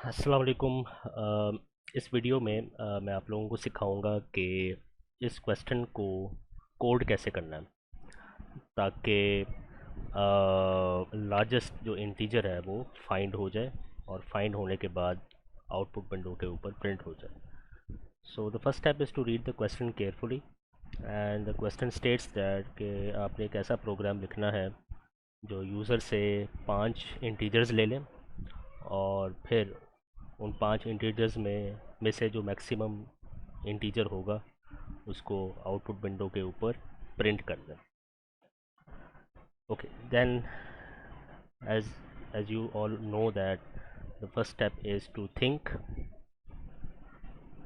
अस्सलाम वालेकुम। इस वीडियो में मैं आप लोगों को सिखाऊंगा कि इस क्वेश्चन को कोड कैसे करना है ताकि लार्जेस्ट जो इंटीजर है वो फाइंड हो जाए और फाइंड होने के बाद आउटपुट विंडो के ऊपर प्रिंट हो जाए। So the first step is to read the question carefully and the question states that कि आपने एक ऐसा प्रोग्राम लिखना है जो यूज़र से 5 इंटीजर्स ले लें और फिर उन 5 इंटीजर्स में से जो मैक्सिमम इंटीजर होगा उसको आउटपुट विंडो के ऊपर प्रिंट कर दें। Okay then as as you all know that the first step is to think.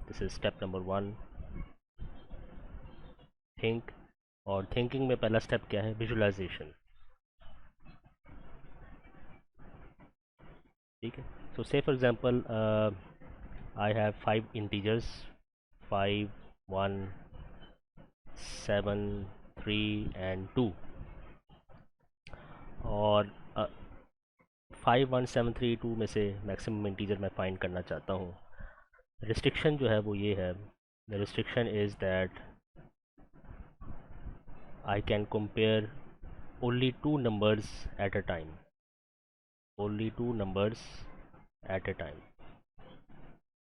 This is step number 1, think। और थिंकिंग में पहला स्टेप क्या है? विजुअलाइजेशन। ठीक है। सो से for example I have 5 integers, 5, 1, 7, 3 and 2। और 5, 1, 7, 3, 2 में से मैक्सिमम इंटीजर मैं फाइंड करना चाहता हूँ। रिस्ट्रिक्शन जो है वो ये है, the restriction is that I can compare only 2 numbers at a time, only 2 numbers at a time।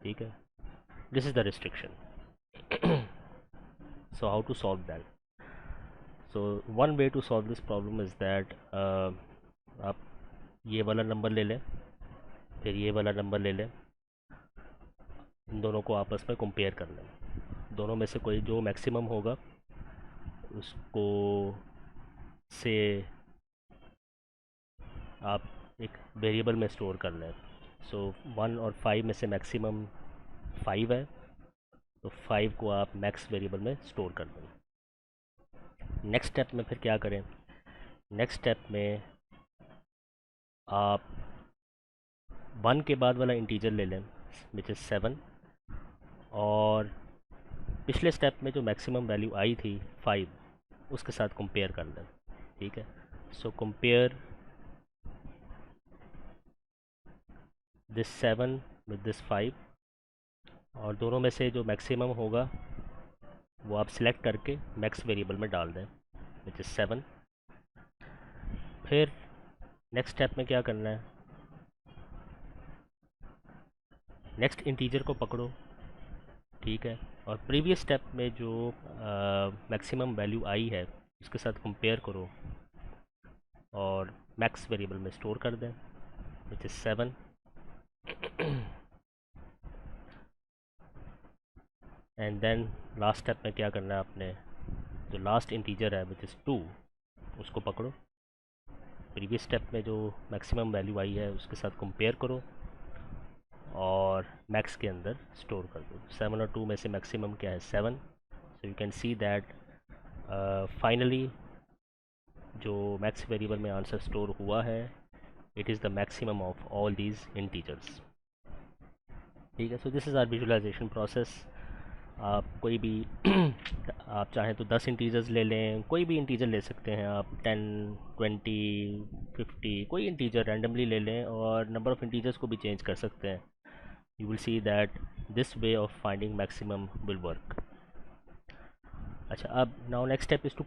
ठीक है, this is the restriction. So how to solve that? So one way to solve this problem is that आप ये वाला number ले लें, फिर ये वाला नंबर ले लें, इन दोनों को आपस में कंपेयर कर लें। दोनों में से कोई जो मैक्सिमम होगा उसको से आप एक वेरिएबल में स्टोर कर लें। सो 1 और 5 में से मैक्सिमम 5 है, तो 5 को आप मैक्स वेरिएबल में स्टोर कर दें। नेक्स्ट स्टेप में फिर क्या करें? नेक्स्ट स्टेप में आप 1 के बाद वाला इंटीजर ले लें विच इज़ 7, और पिछले स्टेप में जो मैक्सिमम वैल्यू आई थी 5, उसके साथ कंपेयर कर लें। ठीक है, so compare this 7 with this 5, और दोनों में से जो मैक्सिमम होगा वो आप सिलेक्ट करके मैक्स वेरिएबल में डाल दें विच इज़ 7। फिर नेक्स्ट स्टेप में क्या करना है? नेक्स्ट इंटीजर को पकड़ो, ठीक है, और प्रीवियस स्टेप में जो मैक्सिमम वैल्यू आई है उसके साथ कंपेयर करो और मैक्स वेरिएबल में स्टोर कर दें which is 7। And then last step में क्या करना है? आपने जो लास्ट इंटीजर है विच इज़ 2, उसको पकड़ो, प्रीवियस स्टेप में जो मैक्सिमम वैल्यू आई है उसके साथ कंपेयर करो और मैक्स के अंदर स्टोर कर दो। 7 और 2 में से मैक्सिमम क्या है? 7। So you can see that finally जो मैक्स वेरिएबल में आंसर स्टोर हुआ है it is the maximum of all these integers. ठीक है, so this is our visualization process. आप कोई भी आप चाहें तो 10 इंटीजर्स ले लें, कोई भी इंटीजर ले सकते हैं आप, 10, 20, 50, कोई इंटीजर रैंडमली ले लें और नंबर ऑफ़ इंटीजर्स को भी चेंज कर सकते हैं। You will see that this way of finding maximum will work. अच्छा, अब now next step is to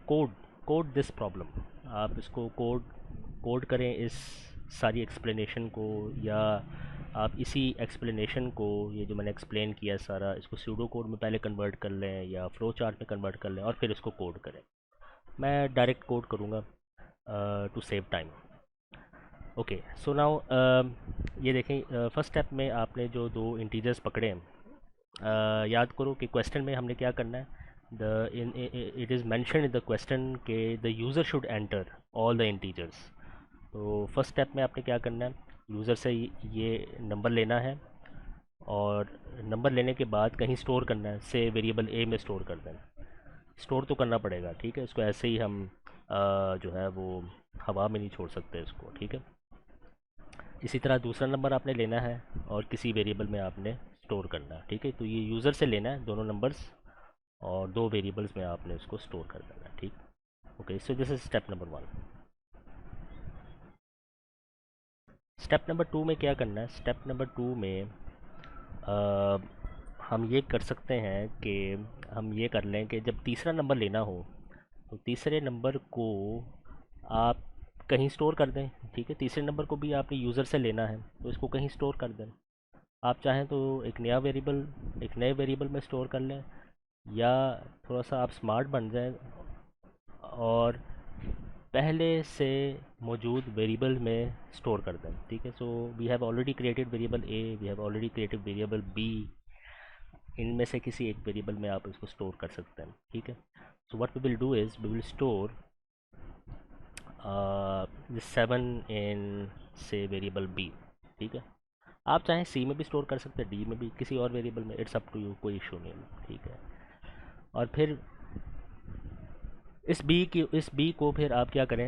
code this problem. आप इसको कोड करें इस सारी एक्सप्लेनेशन को, या आप इसी एक्सप्लेनेशन को, ये जो मैंने एक्सप्लेन किया सारा, इसको सूडो कोड में पहले कन्वर्ट कर लें या फ्लो चार्ट में कन्वर्ट कर लें और फिर इसको कोड करें। मैं डायरेक्ट कोड करूँगा to save time. Okay, so now ये देखें, फर्स्ट स्टेप में आपने जो 2 इंटीजर्स पकड़े हैं, याद करो कि क्वेश्चन में हमने क्या करना है। The in it is mention in the question के the user should enter all the integers. तो फर्स्ट स्टेप में आपने क्या करना है? यूज़र से ये नंबर लेना है और नंबर लेने के बाद कहीं स्टोर करना है, से वेरिएबल ए में स्टोर कर देना। स्टोर तो करना पड़ेगा, ठीक है, इसको ऐसे ही हम जो है वो हवा में नहीं छोड़ सकते इसको। ठीक है, इसी तरह दूसरा नंबर आपने लेना है और किसी वेरिएबल में आपने स्टोर करना है। ठीक है, तो ये यूज़र से लेना है दोनों नंबर्स और 2 वेरिएबल्स में आपने इसको स्टोर कर देना है। ठीक, okay, so this is step number 1। Step number 2 में क्या करना है, स्टेप नंबर 2 में हम ये कर सकते हैं कि हम ये कर लें कि जब तीसरा नंबर लेना हो तो तीसरे नंबर को आप कहीं स्टोर कर दें। ठीक है, तीसरे नंबर को भी आपने यूज़र से लेना है तो इसको कहीं स्टोर कर दें। आप चाहें तो एक नए वेरिएबल में स्टोर कर लें, या थोड़ा सा आप स्मार्ट बन जाएं और पहले से मौजूद वेरिएबल में स्टोर कर दें। ठीक है, so we have already created variable A, we have already created variable B, इनमें से किसी एक वेरिएबल में आप इसको स्टोर कर सकते हैं। ठीक है, so what we will do is we will store this 7 in से वेरिएबल बी। ठीक है, आप चाहें सी में भी स्टोर कर सकते हैं, डी में भी, किसी और वेरिएबल में, इट्स अप टू यू, कोई इशू नहीं है। ठीक है, और फिर इस बी को फिर आप क्या करें,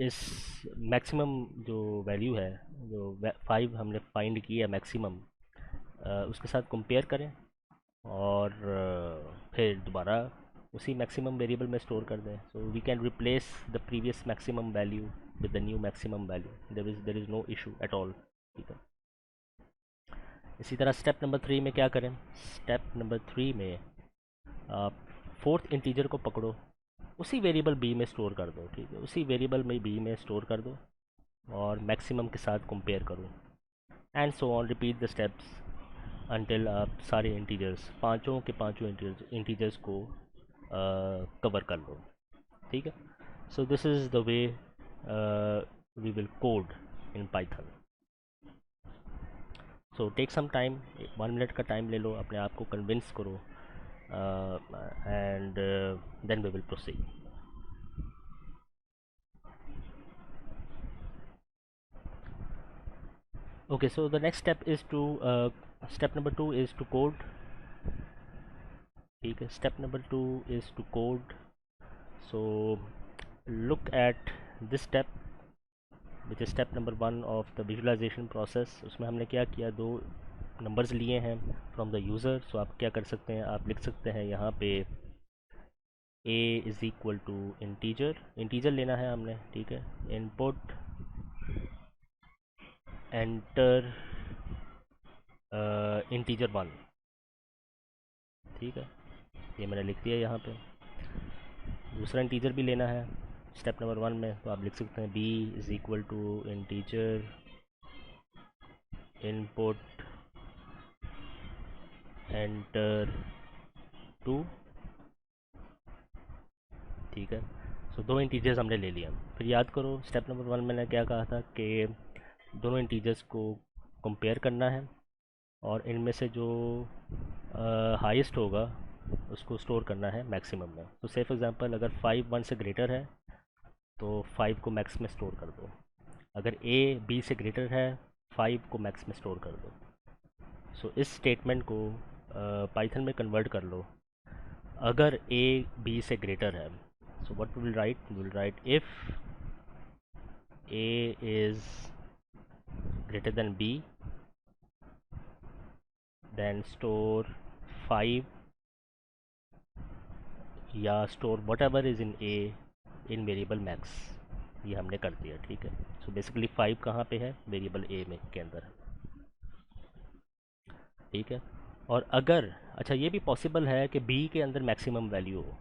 इस मैक्सिमम जो वैल्यू है, जो 5 हमने फाइंड किया मैक्सिमम, उसके साथ कंपेयर करें और फिर दोबारा उसी मैक्सिमम वेरिएबल में स्टोर कर दें। So we can replace the previous maximum value with the new maximum value, there is no issue at all. ठीक है, इसी तरह स्टेप नंबर 3 में क्या करें, स्टेप नंबर 3 में आप फोर्थ इंटीजर को पकड़ो, उसी वेरिएबल बी में स्टोर कर दो। ठीक है, उसी वेरिएबल में बी में स्टोर कर दो और मैक्सिमम के साथ कंपेयर करो, and so on, repeat the steps until आप सारे इंटीजर्स, पांचों के पांचों इंटीजर्स को कवर कर लो। ठीक है, so this is the way we will code in Python. So take some time, 1 minute का टाइम ले लो, अपने आप को कन्विंस करो, and then we will proceed. Okay, so the next step is to step number 2 is to code. ठीक है, step number 2 is to code. So look at this step which is step number 1 of the visualization process. उसमें हमने क्या किया, दो numbers लिए हैं from the user. सो आप क्या कर सकते हैं, आप लिख सकते हैं यहाँ पे a is equal to integer लेना है हमने। ठीक है, इनपुट एंटर इंटीजर 1। ठीक है, ये मैंने लिख दिया यहाँ पे। दूसरा इंटीजर भी लेना है स्टेप नंबर 1 में, तो आप लिख सकते हैं b is equal to integer input enter 2। ठीक है, सो दो इंटीजर्स हमने ले लिया। फिर याद करो स्टेप नंबर 1 मैंने क्या कहा था कि दोनों इंटीजर्स को कंपेयर करना है और इनमें से जो हाईएस्ट होगा उसको स्टोर करना है मैक्सिमम में। तो से फॉर एग्जांपल अगर 5 1 से ग्रेटर है तो 5 को मैक्स में स्टोर कर दो, अगर a b से ग्रेटर है 5 को मैक्स में स्टोर कर दो। सो इस स्टेटमेंट को पाइथन में कन्वर्ट कर लो। अगर a b से ग्रेटर है, so what we will write if a is greater then b, then store 5 या store whatever is in a in variable max. ये हमने कर दिया। ठीक है, सो बेसिकली 5 कहाँ पे है, वेरिएबल a में के अंदर है। ठीक है, और अगर अच्छा ये भी पॉसिबल है कि b के अंदर मैक्सिमम वैल्यू हो,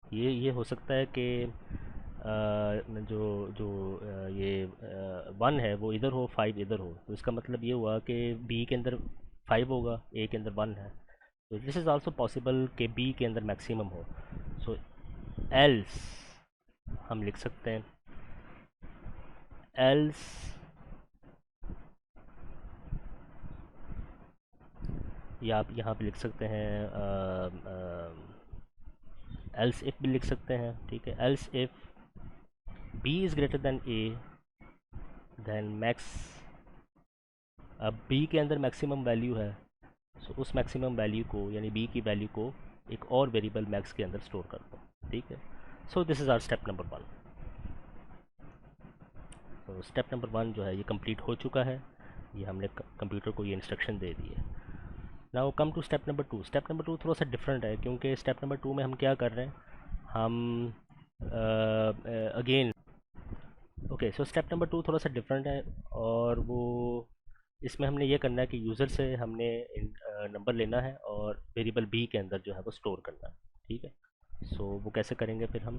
ये हो सकता है कि जो जो ये 1 है वो इधर हो, 5 इधर हो, तो इसका मतलब ये हुआ कि b के अंदर 5 होगा, a के अंदर 1 है। तो दिस इज़ आल्सो पॉसिबल कि b के अंदर मैक्सिमम हो। सो एल्स हम लिख सकते हैं, एल्स या आप यहाँ पे लिख सकते हैं एल्स इफ़ भी लिख सकते हैं। ठीक है, else if b is greater then a then max. अब b के अंदर मैक्सिमम वैल्यू है, सो उस मैक्सिमम वैल्यू को यानी b की वैल्यू को एक और वेरिएबल मैक्स के अंदर स्टोर कर दो। ठीक है, so this is our step number 1। तो स्टेप नंबर 1 जो है ये कंप्लीट हो चुका है, ये हमने कंप्यूटर को ये इंस्ट्रक्शन दे दी है। Now come to step number 2। Step number 2 थोड़ा सा डिफरेंट है, क्योंकि स्टेप नंबर 2 में हम क्या कर रहे हैं, हम again okay, so step number 2 थोड़ा सा डिफरेंट है, और वो इसमें हमने ये करना है कि यूज़र से हमने नंबर लेना है और वेरिएबल बी के अंदर जो है वो स्टोर करना है। ठीक है, सो वो कैसे करेंगे फिर हम,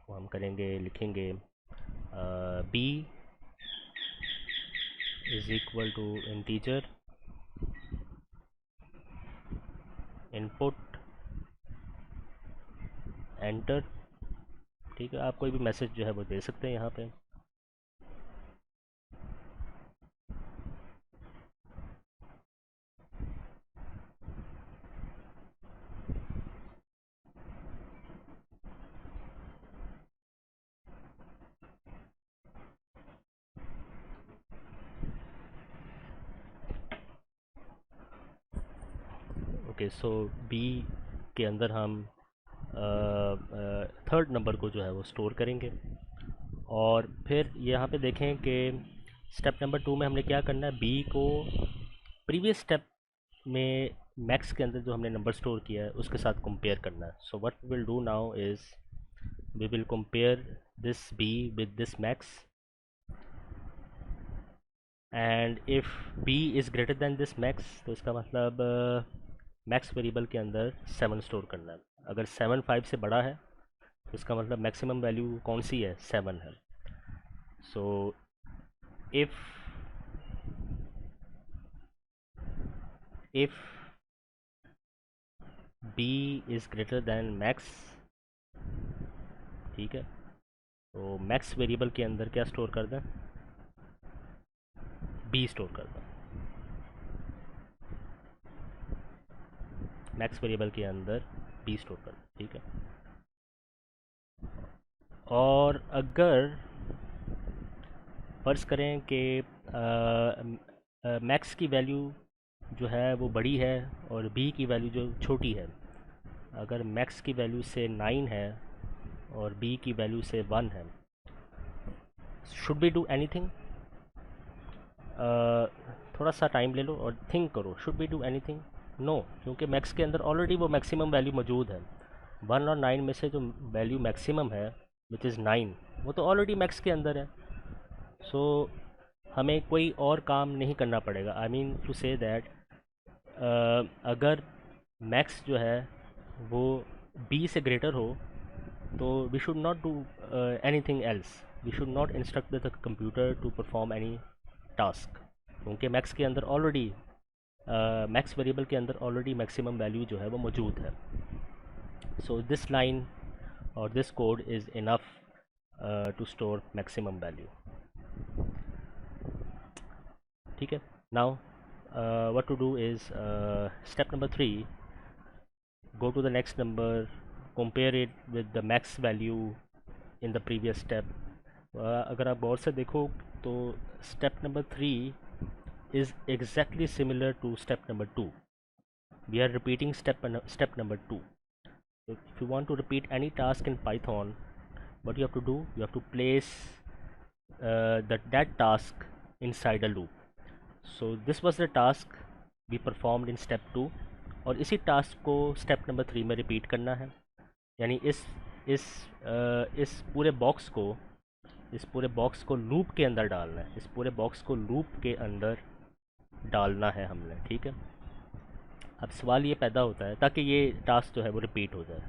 वो हम करेंगे, लिखेंगे B is equal to integer input enter. ठीक है, आप कोई भी मैसेज जो है वो दे सकते हैं यहाँ पे। ओके, सो बी के अंदर हम थर्ड नंबर को जो है वो स्टोर करेंगे। और फिर यहाँ पे देखें कि स्टेप नंबर 2 में हमने क्या करना है, बी को प्रीवियस स्टेप में मैक्स के अंदर जो हमने नंबर स्टोर किया है उसके साथ कंपेयर करना है। So what we will do now is we will compare this b with this max, and if b is greater than this max तो इसका मतलब मैक्स वेरिएबल के अंदर 7 स्टोर करना है। अगर 7 5 से बड़ा है तो इसका मतलब मैक्सिमम वैल्यू कौन सी है, 7 है। So if if b is greater than max, ठीक है, तो मैक्स वेरिएबल के अंदर क्या स्टोर कर दें, बी स्टोर कर दें। मैक्स वेरिएबल के अंदर बी स्टोर कर दें। ठीक है, और अगर फ़र्ज़ करें कि मैक्स की वैल्यू जो है वो बड़ी है और बी की वैल्यू जो छोटी है, अगर मैक्स की वैल्यू से 9 है और बी की वैल्यू से 1 है, शुड बी डू एनीथिंग? थोड़ा सा टाइम ले लो और थिंक करो, should be do anything? No, क्योंकि मैक्स के अंदर ऑलरेडी वो मैक्सिमम वैल्यू मौजूद है। 1 और 9 में से जो वैल्यू मैक्सिमम है विच इज़ 9, वो तो ऑलरेडी मैक्स के अंदर है। सो हमें कोई और काम नहीं करना पड़ेगा। I mean to say that अगर मैक्स जो है वो बी से ग्रेटर हो तो we should not do anything else, we should not instruct the computer to perform any task, क्योंकि मैक्स के अंदर ऑलरेडी मैक्स वेरिएबल के अंदर ऑलरेडी मैक्सिमम वैल्यू जो है वो मौजूद है। सो दिस लाइन और this code is enough to store maximum value. ठीक है, now what to do is step number 3, go to the next number, compare it with the max value in the previous step. अगर आप गौर से देखो तो step number 3 is exactly similar to step number 2. We are repeating step number 2. If you want to repeat any task in Python, what you have to do, you have to place that task inside a loop. So this was the task we performed in step 2, और इसी task को step number 3 में repeat करना है। यानी इस पूरे box को लूप के अंदर डालना है, इस पूरे बॉक्स को लूप के अंदर डालना है हमने। ठीक है, अब सवाल ये पैदा होता है ताकि ये टास्क जो है वो रिपीट हो जाए।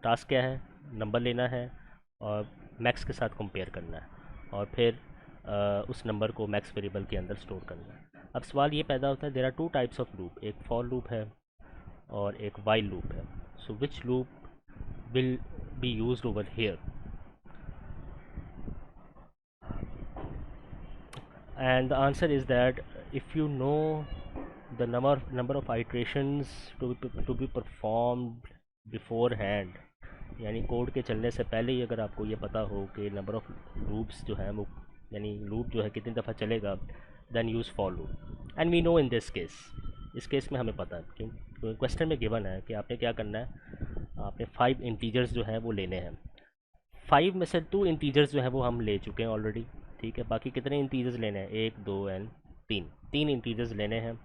टास्क क्या है, नंबर लेना है और मैक्स के साथ कंपेयर करना है और फिर उस नंबर को मैक्स वेरिएबल के अंदर स्टोर करना है। अब सवाल ये पैदा होता है, there are 2 types of loop, एक फॉर लूप है और एक वाइल लूप है। So which loop will be used over here? And the answer is that if you know the number of iterations to be performed beforehand, यानी code के चलने से पहले ही अगर आपको ये पता हो कि नंबर ऑफ लूप्स जो हैं वो, यानी लूप जो है कितनी दफ़ा चलेगा, then use for loop. And we know in this case, इस केस में हमें पता है क्यों, क्वेश्चन में गिवन है कि आपने क्या करना है, आपने 5 इंटीजर्स जो हैं वो लेने हैं। 5 में से 2 इंटीजर्स जो हैं वो हम ले चुके हैं ऑलरेडी। ठीक है, बाकी कितने इंटीजर्स लेने हैं, 1 2 एंड 3 इंटीजर्स लेने हैं।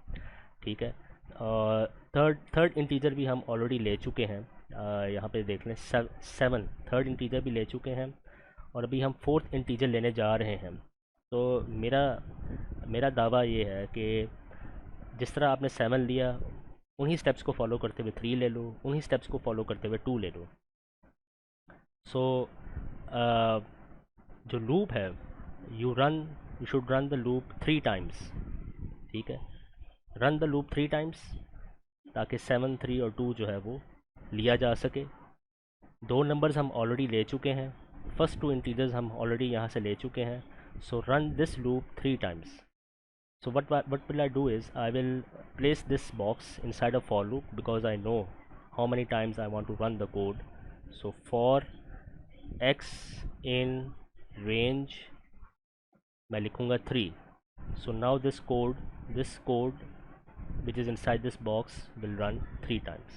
ठीक है, और थर्ड इंटीजर भी हम ऑलरेडी ले चुके हैं, यहाँ पे देख लें 7, थर्ड इंटीजर भी ले चुके हैं और अभी हम फोर्थ इंटीजर लेने जा रहे हैं। तो मेरा मेरा दावा ये है कि जिस तरह आपने 7 लिया, उन्हीं स्टेप्स को फॉलो करते हुए 3 ले लो, उन्हीं स्टेप्स को फॉलो करते हुए 2 ले लो। सो जो लूप है, you should run the loop 3 times. ठीक है, रन द लूप 3 टाइम्स ताकि 7, 3 और 2 जो है वो लिया जा सके। दो नंबर्स हम ऑलरेडी ले चुके हैं, फर्स्ट 2 इंटीजर्स हम ऑलरेडी यहाँ से ले चुके हैं। So run this loop 3 times. So what will I do is I will place this box inside a for loop because I know how many times I want to run the code. So for x in range मैं लिखूँगा 3. So now this code which is inside this box will run 3 times.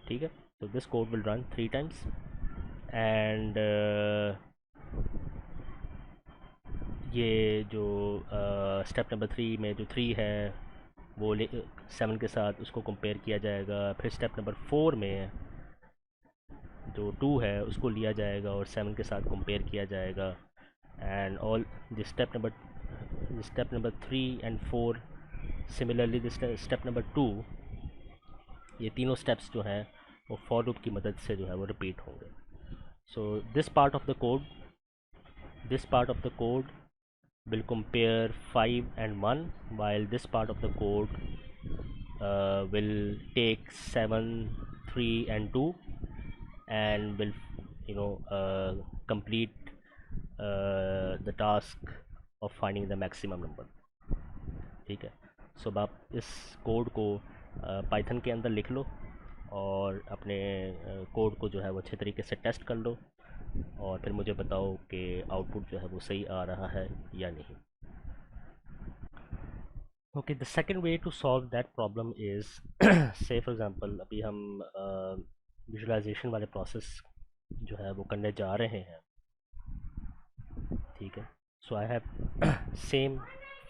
ठीक है, so this code will run 3 times and ये जो step number 3 में जो 3 है वो 7 के साथ उसको कंपेयर किया जाएगा। फिर स्टेप नंबर 4 में जो 2 है उसको लिया जाएगा और 7 के साथ कंपेयर किया जाएगा। And all this step number 3 and 4 similarly this step number 2, ये तीनों स्टेप्स जो हैं वो फॉर लूप की मदद से जो है वो रिपीट होंगे। So this part of the code will compare 5 and 1, while this part of the code will take 7, 3 and 2 and will complete the task of finding the maximum number। ठीक है, सो अब आप इस कोड को पाइथन के अंदर लिख लो और अपने कोड को जो है वो अच्छे तरीके से टेस्ट कर लो और फिर मुझे बताओ कि आउटपुट जो है वो सही आ रहा है या नहीं। Okay, the second way to solve that problem is say for example अभी हम विजुअलाइजेशन वाले प्रोसेस जो है वो करने जा रहे हैं। ठीक है, so I have same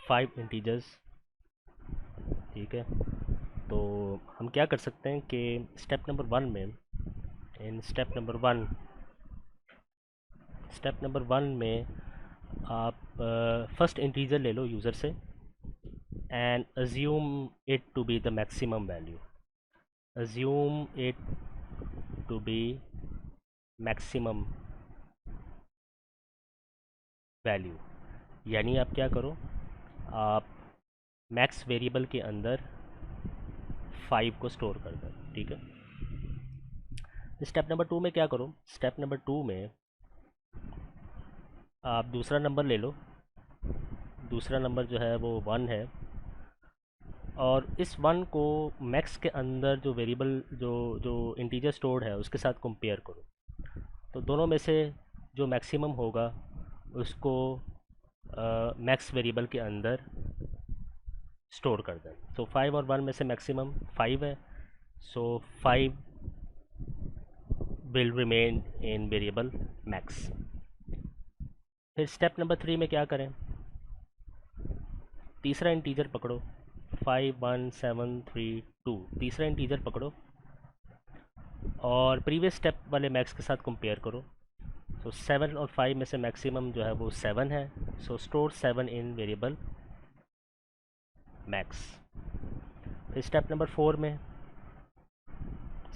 5 integers. ठीक है, तो हम क्या कर सकते हैं कि स्टेप नंबर 1 में आप फर्स्ट इंटीजर ले लो यूज़र से and assume it to be the maximum value। assume it to be maximum value यानी आप क्या करो, आप मैक्स वेरिएबल के अंदर 5 को स्टोर कर दो। ठीक है, स्टेप नंबर 2 में क्या करो, स्टेप नंबर 2 में आप दूसरा नंबर ले लो। दूसरा नंबर जो है वो 1 है और इस 1 को मैक्स के अंदर जो वेरिएबल जो इंटीजर स्टोर्ड है उसके साथ कंपेयर करो। तो दोनों में से जो मैक्सिमम होगा उसको मैक्स वेरिएबल के अंदर स्टोर कर दें। तो 5 और 1 में से मैक्सिमम 5 है, सो 5 will remain in variable max. फिर स्टेप नंबर 3 में क्या करें, तीसरा इंटीजर पकड़ो, 5, 1, 7, 3, 2 तीसरा इंटीजर पकड़ो और प्रीवियस स्टेप वाले मैक्स के साथ कंपेयर करो। तो 7 और 5 में से मैक्सिमम जो है वो 7 है, सो स्टोर 7 इन वेरिएबल मैक्स। फिर स्टेप नंबर 4 में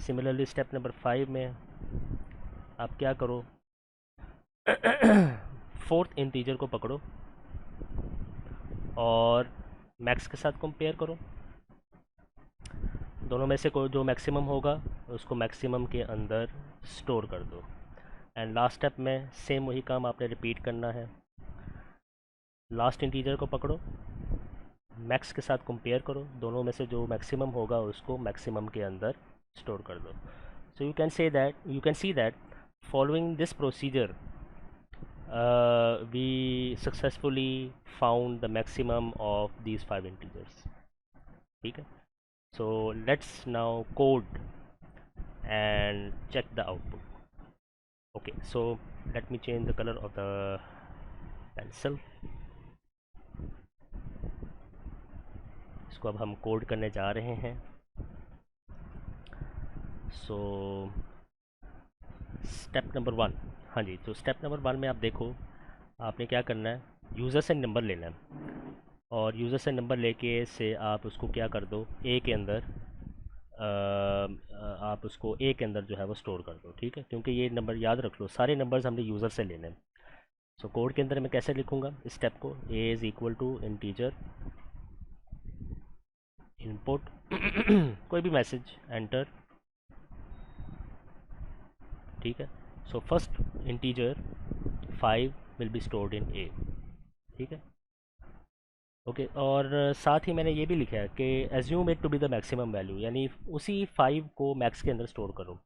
सिमिलरली स्टेप नंबर 5 में आप क्या करो, फोर्थ इंटीजर को पकड़ो और मैक्स के साथ कंपेयर करो। दोनों में से कोई जो मैक्सिमम होगा उसको मैक्सिमम के अंदर स्टोर कर दो। एंड लास्ट स्टेप में सेम वही काम आपने रिपीट करना है। लास्ट इंटीजर को पकड़ो, मैक्स के साथ कंपेयर करो, दोनों में से जो मैक्सिमम होगा उसको मैक्सिमम के अंदर स्टोर कर दो। सो you can see that following this procedure we successfully found the maximum of these 5 integers। ठीक है, so let's now code and check the output। okay, so let me change the color of the pencil। इसको अब हम code करने जा रहे हैं। So step number one, हाँ जी, तो स्टेप नंबर वन में आप देखो, आपने क्या करना है, यूज़र से नंबर लेना है, और यूज़र से नंबर लेके से आप उसको क्या कर दो, ए के अंदर आप उसको ए के अंदर जो है वो स्टोर कर दो, ठीक है, क्योंकि ये नंबर याद रख लो, सारे नंबर्स हमने यूज़र से लेने हैं। सो कोड के अंदर मैं कैसे लिखूँगा इस स्टेप को, A is equal to integer input कोई भी मैसेज एंटर, ठीक है। So first integer 5 will be stored in A, ठीक है, ओके। और साथ ही मैंने ये भी लिखा है कि assume it to be the maximum value, यानी उसी 5 को मैक्स के अंदर स्टोर करो,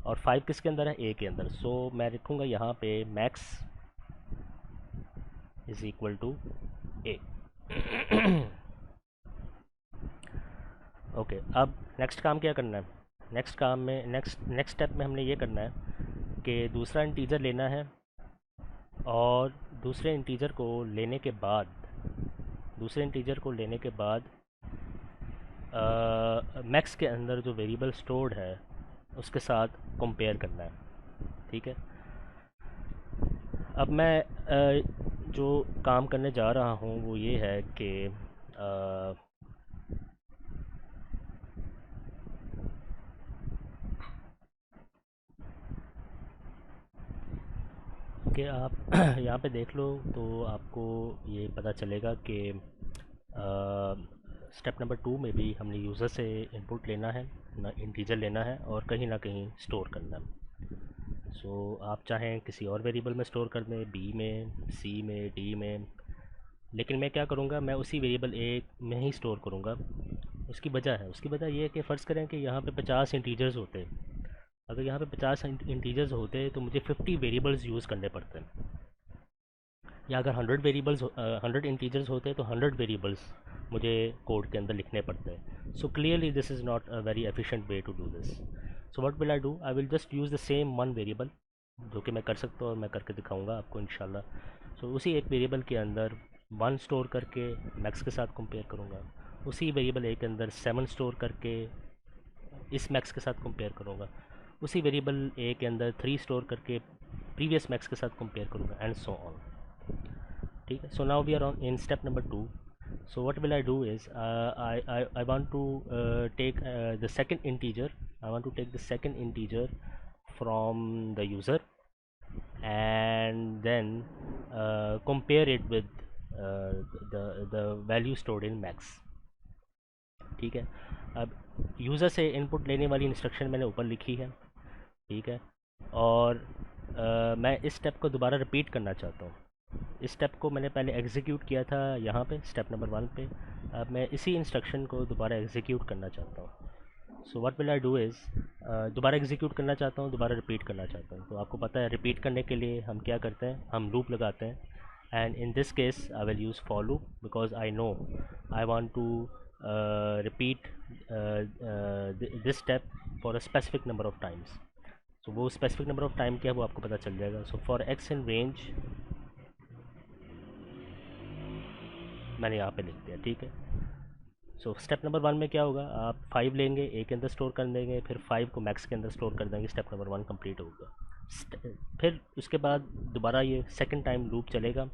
और 5 किसके अंदर है, ए के अंदर। सो मैं लिखूँगा यहाँ पे max is equal to a. Okay, अब नेक्स्ट काम क्या करना है, नेक्स्ट स्टेप में हमने ये करना है कि दूसरा इंटीजर लेना है, और दूसरे इंटीजर को लेने के बाद मैक्स के अंदर जो वेरिएबल स्टोर्ड है उसके साथ कंपेयर करना है, ठीक है। अब मैं जो काम करने जा रहा हूँ वो ये है कि कि आप यहाँ पे देख लो तो आपको ये पता चलेगा कि स्टेप नंबर 2 में भी हमने यूज़र से इनपुट लेना है, ना इंटीजर लेना है, और कहीं ना कहीं स्टोर करना है। सो आप चाहें किसी और वेरिएबल में स्टोर कर दें, बी में, सी में, डी में, लेकिन मैं क्या करूँगा, मैं उसी वेरिएबल ए में ही स्टोर करूँगा। उसकी वजह ये है कि फ़र्ज़ करें कि यहाँ पे 50 इंटीजर्स होते, अगर यहाँ पे 50 इंटीजर्स होते तो मुझे 50 वेरिएबल्स यूज़ करने पड़ते हैं, या अगर 100 इंटीजर्स होते तो 100 वेरिएबल्स मुझे कोड के अंदर लिखने पड़ते हैं। So clearly this is not a very efficient way to do this. So what will I do, I will just use the same one variable, जो कि मैं कर सकता हूँ और मैं करके दिखाऊंगा आपको इंशाल्लाह। सो उसी एक वेरिएबल के अंदर 1 स्टोर करके मैक्स के साथ कंपेयर करूँगा, उसी वेरिएबल ए के अंदर 7 स्टोर करके इस मैक्स के साथ कंपेयर करूँगा, उसी वेरिएबल ए के अंदर 3 स्टोर करके प्रीवियस मैक्स के साथ कंपेयर करूँगा, एंड सो ऑन, ठीक है। So now we are on in step number 2। so what will I do is I want to take the second integer, I want to take the second integer from the user, and then compare it with the value stored in max, ठीक है। अब user से input लेने वाली instruction मैंने ऊपर लिखी है, ठीक है, और मैं इस स्टेप को दोबारा रिपीट करना चाहता हूँ। इस स्टेप को मैंने पहले एग्जीक्यूट किया था यहाँ पे स्टेप नंबर 1 पे, अब मैं इसी इंस्ट्रक्शन को दोबारा एग्जीक्यूट करना चाहता हूँ। सो what will I do is, दोबारा एग्जीक्यूट करना चाहता हूँ, दोबारा रिपीट करना चाहता हूँ। तो आपको पता है रिपीट करने के लिए हम क्या करते हैं, हम लूप लगाते हैं, and in this case I will use for loop, because I know I want to repeat this step for a specific number of times. तो वो स्पेसिफिक नंबर ऑफ टाइम क्या है वो आपको पता चल जाएगा। So for x in range मैंने यहाँ पे लिख दिया, ठीक है। सो स्टेप नंबर 1 में क्या होगा, आप 5 लेंगे, ए के अंदर स्टोर कर देंगे, फिर 5 को मैक्स के अंदर स्टोर कर देंगे, स्टेप नंबर 1 कंप्लीट होगा। फिर उसके बाद दोबारा ये सेकंड टाइम लूप चलेगा,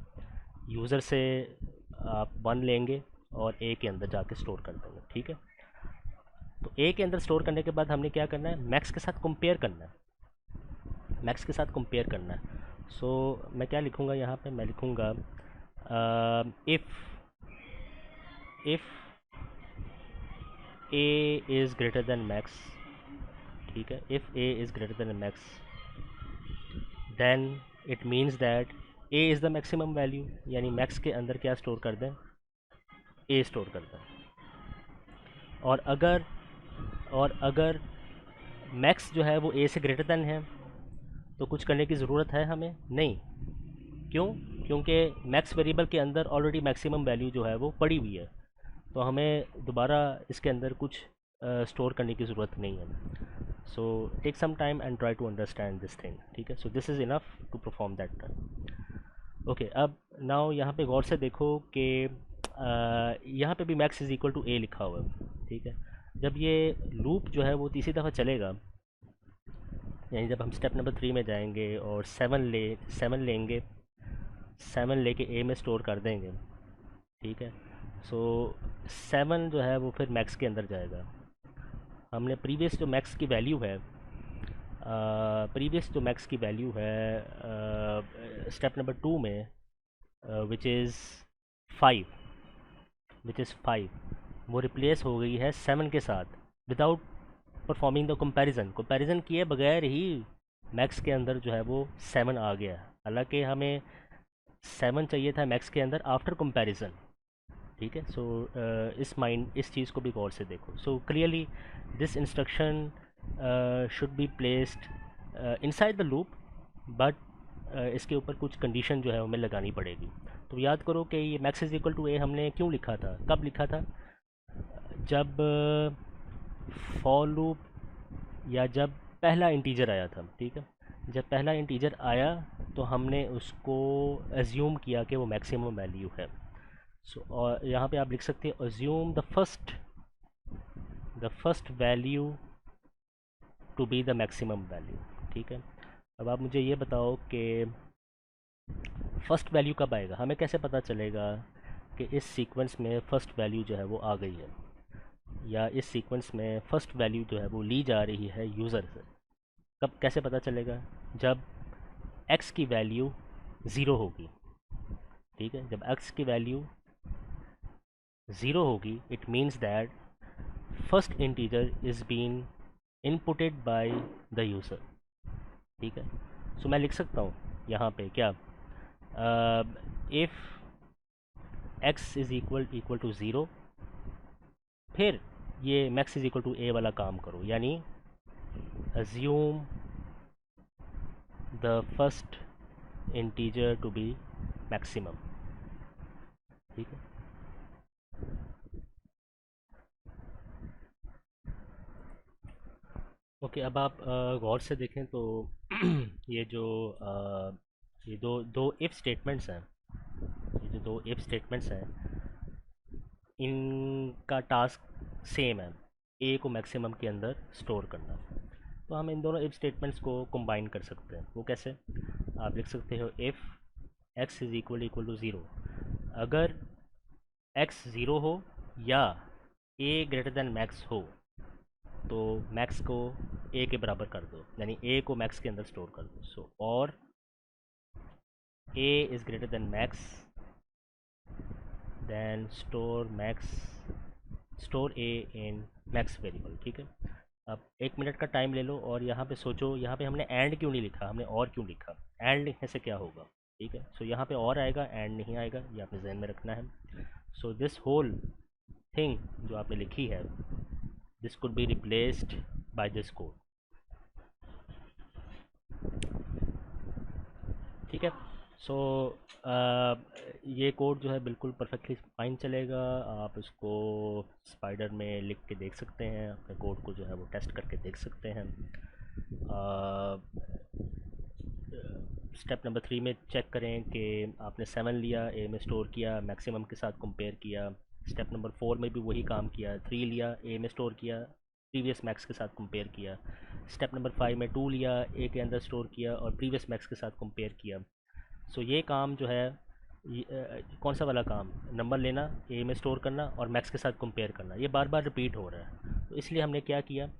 यूज़र से आप 1 लेंगे और ए के अंदर जाके स्टोर कर देंगे, ठीक है। तो ए के अंदर स्टोर करने के बाद हमने क्या करना है, मैक्स के साथ कंपेयर करना है, मैक्स के साथ कंपेयर करना है। सो मैं क्या लिखूँगा यहाँ पे, मैं लिखूँगा if a is greater than max, ठीक है, if a is greater than max then it means that a is the maximum value, यानी max के अंदर क्या स्टोर कर दें, a स्टोर कर दें। और अगर max जो है वो a से ग्रेटर देन है तो कुछ करने की ज़रूरत है हमें नहीं, क्यों, क्योंकि मैक्स वेरिएबल के अंदर ऑलरेडी मैक्सिमम वैल्यू जो है वो पड़ी हुई है, तो हमें दोबारा इसके अंदर कुछ स्टोर करने की ज़रूरत नहीं है। So take some time and try to understand this thing, ठीक है। So this is enough to perform that turn. Okay, अब नाउ यहाँ पे गौर से देखो कि यहाँ पे भी max is equal to a लिखा हुआ है, ठीक है। जब ये लूप जो है वो तीसरी दफ़ा चलेगा यानी जब हम स्टेप नंबर 3 में जाएंगे और 7 लेंगे, 7 लेके ए में स्टोर कर देंगे, ठीक है। सो 7 जो है वो फिर मैक्स के अंदर जाएगा। हमने प्रीवियस जो मैक्स की वैल्यू है, स्टेप नंबर 2 में, विच इज़ 5, वो रिप्लेस हो गई है 7 के साथ विदाउट परफॉर्मिंग द कंपैरिजन किए बगैर ही मैक्स के अंदर जो है वो 7 आ गया। हालांकि हमें 7 चाहिए था मैक्स के अंदर आफ्टर कंपैरिजन, ठीक है। सो इस चीज़ को भी गौर से देखो। सो clearly this instruction should be placed inside the loop, but इसके ऊपर कुछ कंडीशन जो है हमें लगानी पड़ेगी। तो याद करो कि ये मैक्स इज इक्वल टू ए हमने क्यों लिखा था, कब लिखा था? जब फॉर लूप या जब पहला इंटीजर आया था, ठीक है। जब पहला इंटीजर आया तो हमने उसको एज्यूम किया कि वो मैक्सिमम वैल्यू है। सो और यहाँ पे आप लिख सकते हैं assume the first value to be the maximum value, ठीक है। अब आप मुझे ये बताओ कि फर्स्ट वैल्यू कब आएगा? हमें कैसे पता चलेगा कि इस सीक्वेंस में फ़र्स्ट वैल्यू जो है वो आ गई है, या इस सीक्वेंस में फ़र्स्ट वैल्यू जो है वो ली जा रही है यूज़र से? कब, कैसे पता चलेगा? जब x की वैल्यू ज़ीरो होगी, ठीक है। जब x की वैल्यू ज़ीरो होगी, it means that first integer is been inputted by the user, ठीक है। सो मैं लिख सकता हूँ यहाँ पे क्या, if x is equal to zero, फिर ये max is equal to a वाला काम करो, यानी assume the first integer to be maximum, ठीक है। ओके, अब आप गौर से देखें तो ये जो ये दो इफ़ स्टेटमेंट्स हैं, ये जो दो इफ़ स्टेटमेंट्स हैं, इनका टास्क सेम है, ए को मैक्सिमम के अंदर स्टोर करना। तो हम इन दोनों इफ़ स्टेटमेंट्स को कंबाइन कर सकते हैं। वो कैसे? आप लिख सकते हो if x is equal to zero, अगर x ज़ीरो हो या a ग्रेटर देन मैक्स हो तो मैक्स को a के बराबर कर दो, यानी a को मैक्स के अंदर स्टोर कर दो। सो और a is greater than max, then store a in max variable, ठीक है। अब 1 मिनट का टाइम ले लो और यहाँ पे सोचो, यहाँ पे हमने एंड क्यों नहीं लिखा, हमने और क्यों लिखा? एंड लिखने से क्या होगा, ठीक है। सो यहाँ पे और आएगा, एंड नहीं आएगा, ये आपने जहन में रखना है। सो दिस होल थिंग जो आपने लिखी है, this could be replaced by this code, ठीक है। सो ये कोड जो है बिल्कुल परफेक्टली फाइन चलेगा। आप इसको स्पाइडर में लिख के देख सकते हैं, अपने कोड को जो है वो टेस्ट करके देख सकते हैं। स्टेप नंबर 3 में चेक करें कि आपने 7 लिया, ए में स्टोर किया, मैक्सिमम के साथ कंपेयर किया। स्टेप नंबर 4 में भी वही काम किया, 3 लिया, ए में स्टोर किया, प्रीवियस मैक्स के साथ कंपेयर किया। स्टेप नंबर 5 में 2 लिया, ए के अंदर स्टोर किया और प्रीवियस मैक्स के साथ कंपेयर किया। सो ये काम जो है, कौन सा वाला काम? नंबर लेना, ए में स्टोर करना और मैक्स के साथ कंपेयर करना, ये बार बार रिपीट हो रहा है। तो इसलिए हमने क्या किया,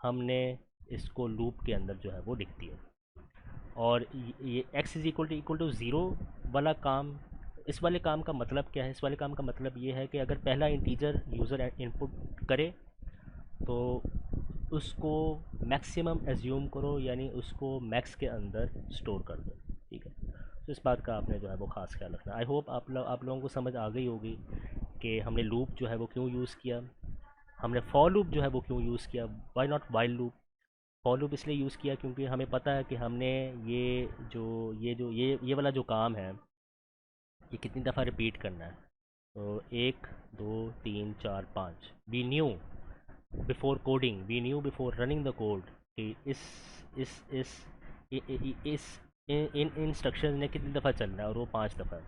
हमने इसको लूप के अंदर जो है वो लिख दिया। और ये x is equal to zero वाला काम, इस वाले काम का मतलब क्या है? इस वाले काम का मतलब ये है कि अगर पहला इंटीजर यूज़र इनपुट करे तो उसको मैक्सिमम एज्यूम करो, यानी उसको मैक्स के अंदर स्टोर कर दो, ठीक है। तो इस बात का आपने जो है वो ख़ास ख्याल रखना। आई होप आप लोगों को समझ आ गई होगी कि हमने लूप जो है वो क्यों यूज़ किया, हमने फॉर लूप जो है वो क्यों यूज़ किया, why not while loop. For loop इसलिए यूज़ किया क्योंकि हमें पता है कि हमने ये वाला जो काम है, ये कितनी दफ़ा रिपीट करना है। तो 1 2 3 4 5, we knew before coding, we knew before running the code कि इस इ- इ- इ- इस इन इंस्ट्रक्शन ने कितनी दफ़ा चलना है, और वो 5 दफ़ा,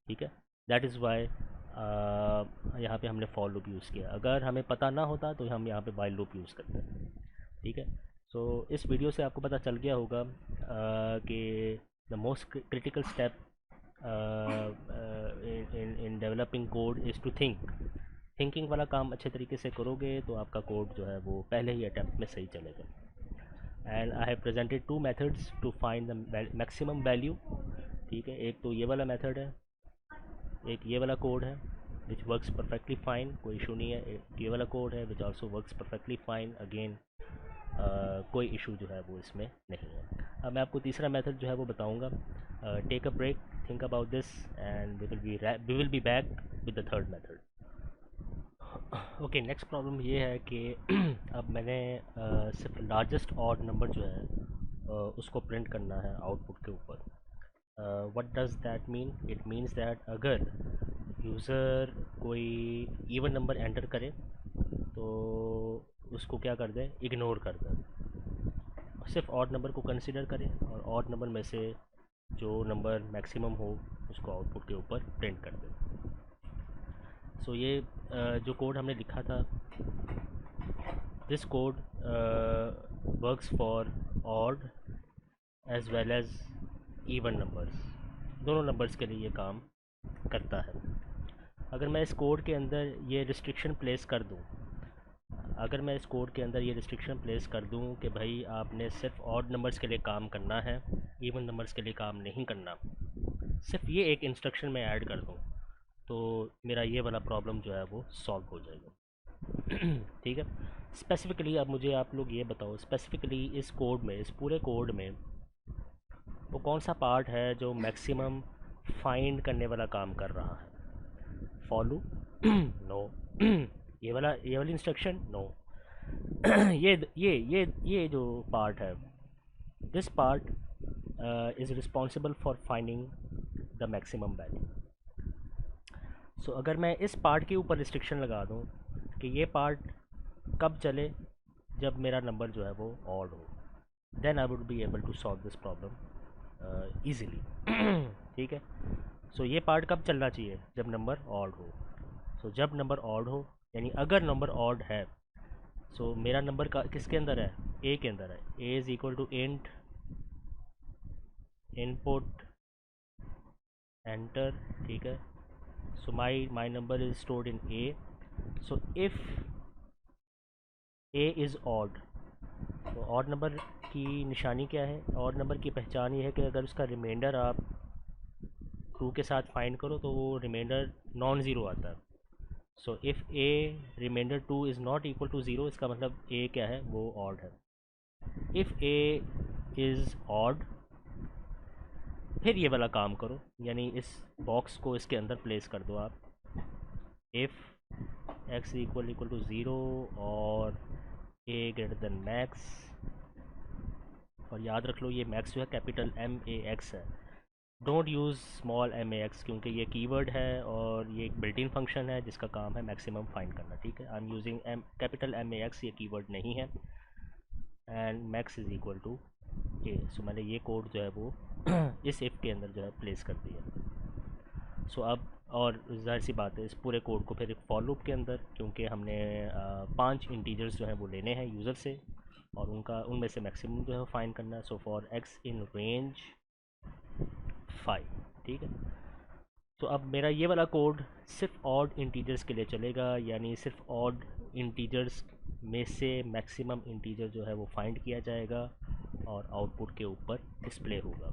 ठीक है। दैट इज़ वाई यहाँ पे हमने फॉर लूप यूज़ किया। अगर हमें पता ना होता तो हम यहाँ पे वाइल लूप यूज़ करते हैं, ठीक है। सो इस वीडियो से आपको पता चल गया होगा कि the most critical step in developing code is to thinking वाला काम अच्छे तरीके से करोगे तो आपका कोड जो है वो पहले ही अटैम्प्ट में सही चलेगा। And I have presented two methods to find the maximum value. ठीक है, एक तो ये वाला मेथड है, एक ये वाला कोड है विच वर्क्स परफेक्टली फाइन, कोई इशू नहीं है। एक ये वाला कोड है which also works perfectly fine, again कोई इशू जो है वो इसमें नहीं है। अब मैं आपको तीसरा मेथड जो है वो बताऊंगा। Take a break, think about this and we will be back with the third method. Okay, next problem ये है कि अब मैंने सिर्फ लार्जेस्ट ऑड नंबर जो है उसको प्रिंट करना है आउटपुट के ऊपर। What does that mean? It means that अगर यूज़र कोई इवन नंबर एंटर करे तो उसको क्या कर दे, इग्नोर कर दे, सिर्फ ऑड नंबर को कंसिडर करें और ऑड नंबर में से जो नंबर मैक्सिमम हो उसको आउटपुट के ऊपर प्रिंट कर दें। सो ये जो कोड हमने लिखा था, this code works for odd as well as even numbers, दोनों नंबर्स के लिए ये काम करता है। अगर मैं इस कोड के अंदर ये रिस्ट्रिक्शन प्लेस कर दूं, अगर मैं इस कोड के अंदर ये रिस्ट्रिक्शन प्लेस कर दूं कि भाई आपने सिर्फ ऑड नंबर्स के लिए काम करना है, इवन नंबर्स के लिए काम नहीं करना, सिर्फ ये एक इंस्ट्रक्शन में ऐड कर दूं, तो मेरा ये वाला प्रॉब्लम जो है वो सॉल्व हो जाएगा। ठीक है, स्पेसिफ़िकली अब मुझे आप लोग ये बताओ, स्पेसिफ़िकली इस कोड में, इस पूरे कोड में वो कौन सा पार्ट है जो मैक्सिमम फाइंड करने वाला काम कर रहा है? फॉलो? नो। ये वाली इंस्ट्रक्शन? नो। ये जो पार्ट है, this part is responsible for finding the maximum value. So अगर मैं इस पार्ट के ऊपर रिस्ट्रिक्शन लगा दूं कि ये पार्ट कब चले, जब मेरा नंबर जो है वो ऑड हो, then I would be able to solve this problem easily. ठीक है, सो ये पार्ट कब चलना चाहिए? जब नंबर ऑड हो। सो जब नंबर ऑड हो, यानी अगर नंबर ऑड है, सो मेरा नंबर का किसके अंदर है? ए के अंदर है। A is equal to int input enter. ठीक है, so my number is stored in a. So if a is odd, तो ऑड नंबर की निशानी क्या है? ऑड नंबर की पहचान ये है कि अगर उसका रिमाइंडर आप 2 के साथ फाइंड करो तो वो रिमाइंडर नॉन ज़ीरो आता है। So if a reminder 2 is not equal to zero, इसका मतलब a क्या है? वो ऑड है। इफ़ a इज़ ऑड, फिर ये वाला काम करो, यानी इस बॉक्स को इसके अंदर प्लेस कर दो आप। If x equal to zero और a ग्रेटर देन मैक्स, और याद रख लो ये मैक्स जो है कैपिटल MAX है, डोंट यूज़ स्मॉल MAX, क्योंकि ये कीवर्ड है और ये एक बिल्ट इन फंक्शन है जिसका काम है मैक्सिमम फाइंड करना। ठीक है, I am using capital MAX, ये कीवर्ड नहीं है, and max is equal to A. So मैंने ये कोड जो है वो इस इफ़ के अंदर जो है प्लेस कर दिया। सो अब और ज़ाहिर सी बात है, इस पूरे कोड को फिर एक फॉर लूप के अंदर, क्योंकि हमने 5 इंटीजर्स जो हैं वो लेने हैं यूज़र से और उनमें से मैक्सिमम जो है फाइंड करना है। So for x in range 5। ठीक है, तो अब मेरा ये वाला कोड सिर्फ ऑड इंटीजर्स के लिए चलेगा, यानी सिर्फ ऑड इंटीजर्स में से मैक्सिमम इंटीजर जो है वो फाइंड किया जाएगा और आउटपुट के ऊपर डिस्प्ले होगा।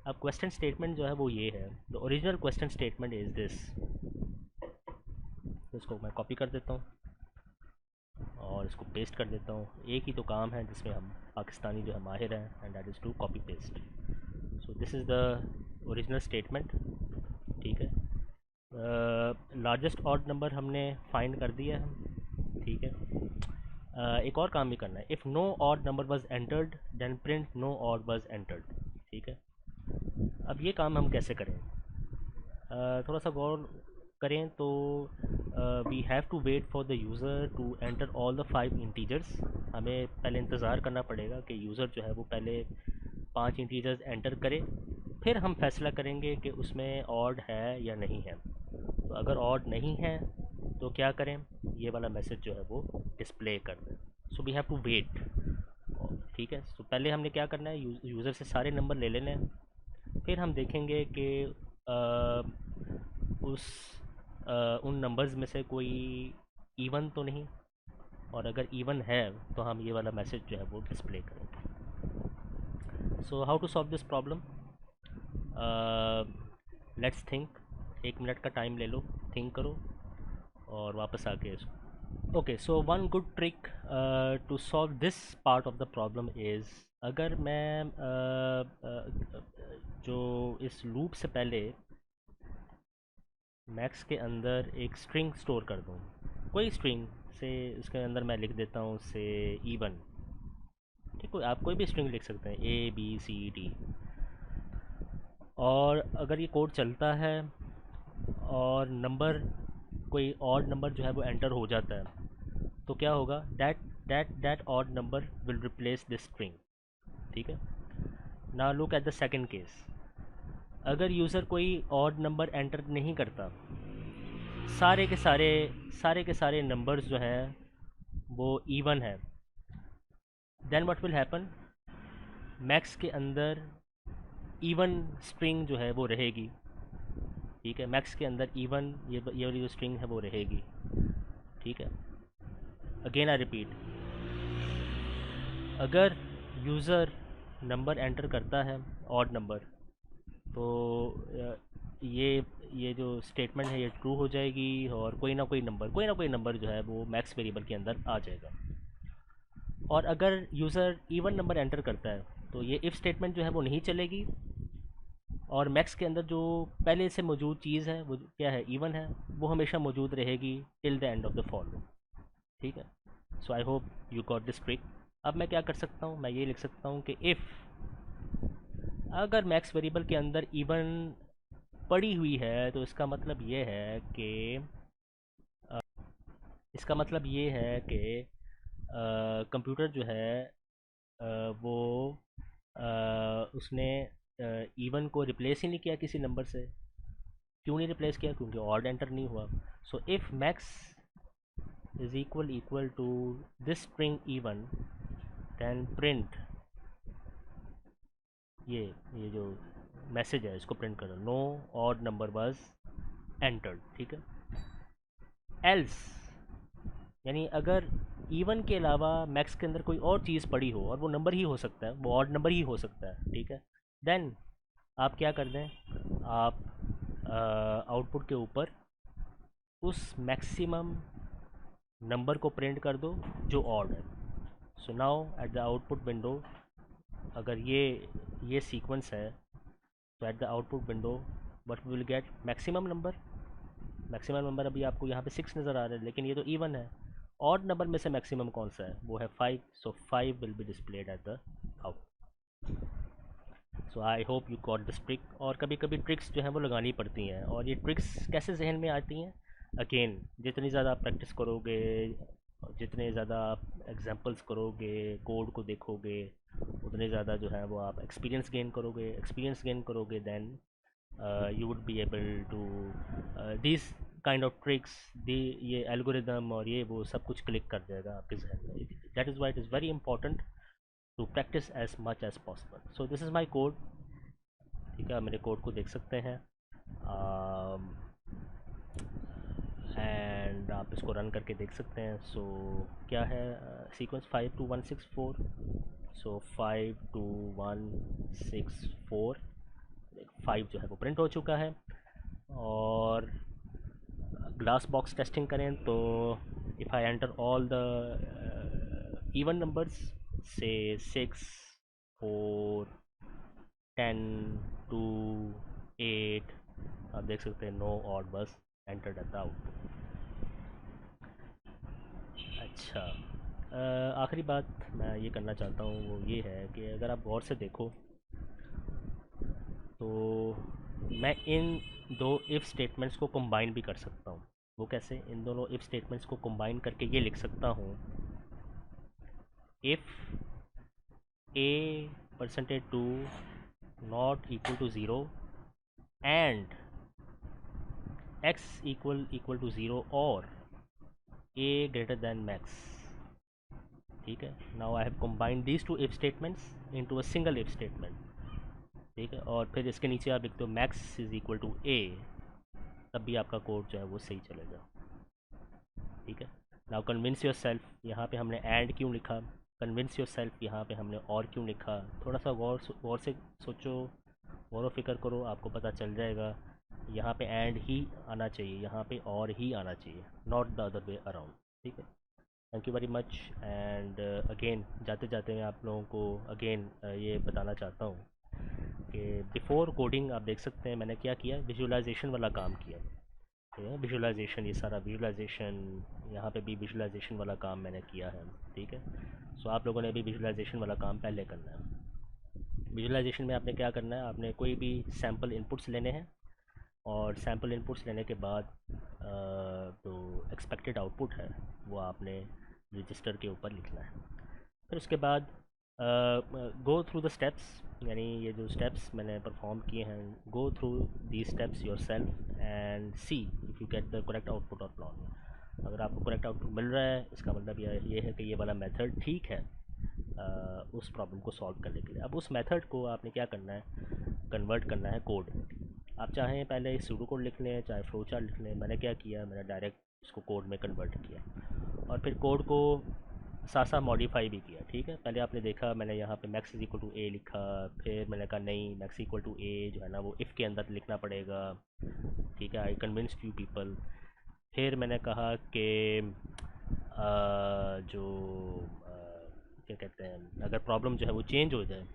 अब क्वेश्चन स्टेटमेंट जो है वो ये है, the original question statement is this. तो इसको मैं कॉपी कर देता हूँ और इसको पेस्ट कर देता हूँ। एक ही तो काम है जिसमें हम पाकिस्तानी जो है माहिर हैं, and that is to copy paste. So this is the original statement. ठीक है, लार्जेस्ट ऑड नंबर हमने फाइंड कर दिया है। ठीक है, एक और काम भी करना है। If no odd number was entered then print no odd was entered. ठीक है, अब ये काम हम कैसे करें? थोड़ा सा गौर करें तो we have to wait for the user to enter all the 5 integers. हमें पहले इंतज़ार करना पड़ेगा कि यूज़र जो है वो पहले 5 इंटीजर्स एंटर करे, फिर हम फैसला करेंगे कि उसमें ऑड है या नहीं है। तो अगर ऑड नहीं है तो क्या करें? ये वाला मैसेज जो है वो डिस्प्ले कर दें। So we have to wait. ठीक है। तो पहले हमने क्या करना है, यूज़र से सारे नंबर ले लेने हैं, फिर हम देखेंगे कि उस उन नंबर्स में से कोई इवन तो नहीं, और अगर इवन है तो हम ये वाला मैसेज जो है वो डिस्प्ले करेंगे। So how to solve this problem, let's think. 1 minute का टाइम ले लो, थिंक करो और वापस आके इसको। Okay, so one good trick to solve this part of the problem is, अगर मैं जो इस लूप से पहले मैक्स के अंदर एक स्ट्रिंग स्टोर कर दूँ, कोई स्ट्रिंग से इसके अंदर मैं लिख देता हूँ से इवन, ठीक है, आप कोई भी स्ट्रिंग लिख सकते हैं, ABCD, और अगर ये कोड चलता है और नंबर कोई ऑड नंबर जो है वो एंटर हो जाता है, तो क्या होगा, that odd number will replace this string, ठीक है। Now look at the second case, अगर यूज़र कोई ऑड नंबर एंटर नहीं करता, सारे के सारे नंबर्स जो हैं वो इवन है, then what will happen, max के अंदर इवन स्ट्रिंग जो है वो रहेगी, ठीक है, मैक्स के अंदर इवन ये वाली जो स्ट्रिंग है वो रहेगी, ठीक है। अगेन आई रिपीट, अगर यूज़र नंबर एंटर करता है ऑड नंबर, तो ये जो स्टेटमेंट है ये ट्रू हो जाएगी, और कोई ना कोई नंबर जो है वो मैक्स वेरिएबल के अंदर आ जाएगा। और अगर यूज़र इवन नंबर एंटर करता है, तो ये इफ़ स्टेटमेंट जो है वो नहीं चलेगी, और मैक्स के अंदर जो पहले से मौजूद चीज़ है वो क्या है, इवन है, वो हमेशा मौजूद रहेगी till the end of the for loop, ठीक है। So I hope you got this trick. अब मैं क्या कर सकता हूँ, मैं ये लिख सकता हूँ कि इफ़, अगर मैक्स वेरिएबल के अंदर इवन पड़ी हुई है, तो इसका मतलब ये है कि कंप्यूटर जो है वो उसने इवन को रिप्लेस ही नहीं किया किसी नंबर से। क्यों नहीं रिप्लेस किया, क्योंकि ऑड एंटर नहीं हुआ। So if max is equal to this string even, then print ये जो मैसेज है इसको प्रिंट करो, no odd number was entered, ठीक है। एल्स, यानी अगर इवन के अलावा मैक्स के अंदर कोई और चीज़ पड़ी हो, और वो नंबर ही हो सकता है, वो ऑड नंबर ही हो सकता है, ठीक है, देन आप क्या कर दें, आप आउटपुट के ऊपर उस मैक्सिमम नंबर को प्रिंट कर दो जो ऑड है। So now at the output window, अगर ये सीक्वेंस है, तो at the output window what we will get, maximum number अभी आपको यहाँ पे 6 नज़र आ रहा है, लेकिन ये तो इवन है। ऑड नंबर में से मैक्सिमम कौन सा है, वो है 5, सो 5 will be displayed at the out. So I hope you got this trick. और कभी कभी ट्रिक्स जो हैं वो लगानी पड़ती हैं, और ये ट्रिक्स कैसे जहन में आती हैं, अगेन जितनी ज़्यादा आप प्रैक्टिस करोगे, जितने ज़्यादा आप एग्जांपल्स करोगे, कोड को देखोगे, उतने ज़्यादा जो है वो आप एक्सपीरियंस गेन करोगे, then you would be able to these kind of tricks, ये एल्गोरिदम और ये वो सब कुछ क्लिक कर जाएगा आपके जहन में। That is why it is very important to practice as much as possible. So this is my code, ठीक है, आप मेरे कोड को देख सकते हैं, एंड आप इसको रन करके देख सकते हैं। सो क्या है सीक्वेंस 52164, सो 52164, 5 जो है वो प्रिंट हो चुका है। और ग्लास बॉक्स टेस्टिंग करें तो if I enter all the even numbers से 6, 4, 10, 2, 8, आप देख सकते हैं नो ऑड बस एंटर्ड एट द आउटपुट। अच्छा, आखिरी बात मैं ये करना चाहता हूँ वो ये है कि अगर आप गौर से देखो तो मैं इन दो इफ़ स्टेटमेंट्स को कंबाइन भी कर सकता हूँ। वो कैसे, इन दोनों इफ़ स्टेटमेंट्स को कंबाइन करके ये लिख सकता हूँ, if a%2 not equal to 0 and x equal to 0 और a ग्रेटर दैन मैक्स, ठीक है। Now I have combined these two if statements into a single if statement, ठीक है। और फिर इसके नीचे आप लिखते हो max is equal to a, तब भी आपका कोड जो है वो सही चलेगा, ठीक है। नाउ कन्विंस योर सेल्फ, यहाँ पे हमने एंड क्यों लिखा, कन्विंस योर सेल्फ यहाँ पे हमने और क्यों लिखा, थोड़ा सा गौर से सोचो, गौर व फिक्र करो, आपको पता चल जाएगा। यहाँ पे एंड ही आना चाहिए, यहाँ पे और ही आना चाहिए, not the other way around, ठीक है। Thank you very much. And again जाते जाते मैं आप लोगों को अगेन ये बताना चाहता हूँ कि बिफोर कोडिंग आप देख सकते हैं मैंने क्या किया, विजुअलाइजेशन वाला काम किया, ठीक है। विजुअलाइजेशन, ये सारा विजुअलाइजेशन, यहाँ पे भी विजुअलाइजेशन वाला काम मैंने किया है, ठीक है। सो आप लोगों ने भी विजुअलाइजेशन वाला काम पहले करना है। विजुअलाइजेशन में आपने क्या करना है, आपने कोई भी सैम्पल इनपुट्स लेने हैं और सैम्पल इनपुट्स लेने के बाद जो एक्सपेक्टेड आउटपुट है वो आपने रजिस्टर के ऊपर लिखना है। फिर उसके बाद गो थ्रू द स्टेप्स, यानी ये जो स्टेप्स मैंने परफॉर्म किए हैं, go through the steps your self and C if you get the correct output और नॉट। अगर आपको करेक्ट आउटपुट मिल रहा है इसका मतलब ये है कि ये वाला मेथड ठीक है उस प्रॉब्लम को सॉल्व करने के लिए। अब उस मेथड को आपने क्या करना है, कन्वर्ट करना है कोड में। आप चाहें पहले सूडो कोड लिख लें, चाहे फ्लो चार्ट लिख लें, मैंने क्या किया, मैंने डायरेक्ट उसको कोड में कन्वर्ट किया और फिर कोड को साथ साथ मॉडिफाई भी किया, ठीक है। पहले आपने देखा मैंने यहाँ पे max is equal to a लिखा, फिर मैंने कहा नहीं मैक्स इक्वल टू ए जो है ना वो इफ़ के अंदर लिखना पड़ेगा, ठीक है। I convinced you people. फिर मैंने कहा कि जो क्या कहते हैं, अगर प्रॉब्लम जो है वो चेंज हो जाए,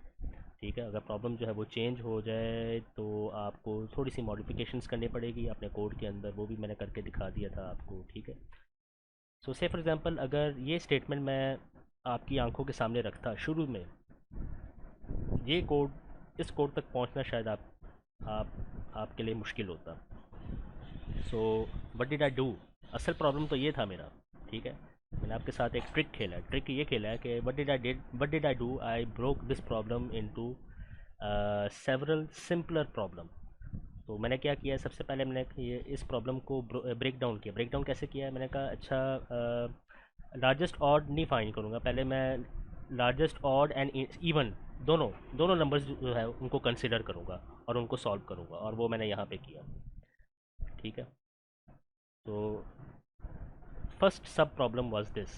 ठीक है, अगर प्रॉब्लम जो है वो चेंज हो जाए तो आपको थोड़ी सी मॉडिफिकेशंस करनी पड़ेगी अपने कोड के अंदर, वो भी मैंने करके दिखा दिया था आपको, ठीक है। सो से फॉर एग्ज़ाम्पल अगर ये स्टेटमेंट मैं आपकी आंखों के सामने रखता शुरू में, ये कोड, इस कोड तक पहुंचना शायद आपके लिए मुश्किल होता। So what did I do, असल प्रॉब्लम तो ये था मेरा, ठीक है। मैंने आपके साथ एक ट्रिक खेला है, ट्रिक ये खेला है कि what did I do, I broke this problem into several simpler problem. तो मैंने क्या किया, सबसे पहले मैंने ये इस प्रॉब्लम को ब्रेक डाउन किया। ब्रेक डाउन कैसे किया है, मैंने कहा अच्छा लार्जेस्ट ऑड नहीं फाइंड करूँगा, पहले मैं लार्जेस्ट ऑड एंड इवन दोनों दोनों नंबर्स जो है उनको कंसिडर करूँगा और उनको सॉल्व करूँगा, और वो मैंने यहाँ पे किया, ठीक है। तो फर्स्ट सब प्रॉब्लम वाज दिस,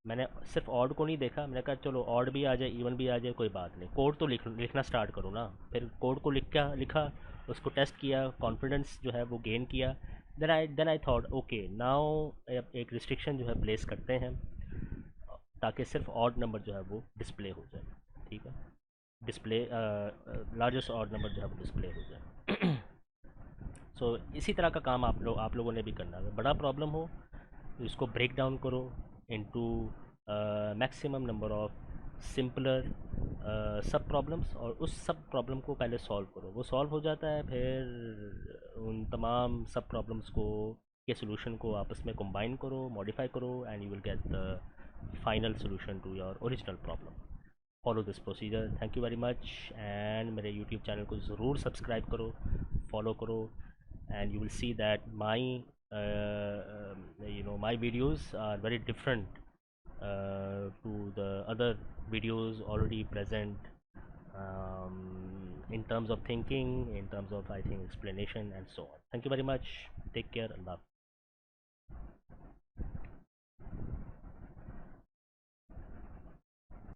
मैंने सिर्फ ऑड को नहीं देखा, मैंने कहा चलो ऑड भी आ जाए इवन भी आ जाए कोई बात नहीं, कोड तो लिखना स्टार्ट करो ना। फिर कोड को लिखा, उसको टेस्ट किया, कॉन्फिडेंस जो है वो गेन किया। Then I thought okay now एक रिस्ट्रिक्शन जो है प्लेस करते हैं ताकि सिर्फ ऑड नंबर जो है वो डिस्प्ले हो जाए, ठीक है। डिस्प्ले लार्जेस्ट ऑड नंबर जो है वो डिस्प्ले हो जाए। सो इसी तरह का काम आप लोगों ने भी करना है। बड़ा प्रॉब्लम हो तो इसको ब्रेक डाउन करो into maximum number of simpler सब प्रॉब्लम्स, और उस सब प्रॉब्लम को पहले सॉल्व करो। वो सॉल्व हो जाता है, फिर उन तमाम सब प्रॉब्लम्स को के सोल्यूशन को आपस में कंबाइन करो, मॉडिफाई करो, and you will get the final solution to your original problem. Follow this procedure. Thank you very much. And मेरे यूट्यूब चैनल को ज़रूर सब्सक्राइब करो, फॉलो करो, and you will see that my videos are very different to the other videos already present, in terms of thinking, in terms of I think explanation and so on. Thank you very much. Take care. Allah.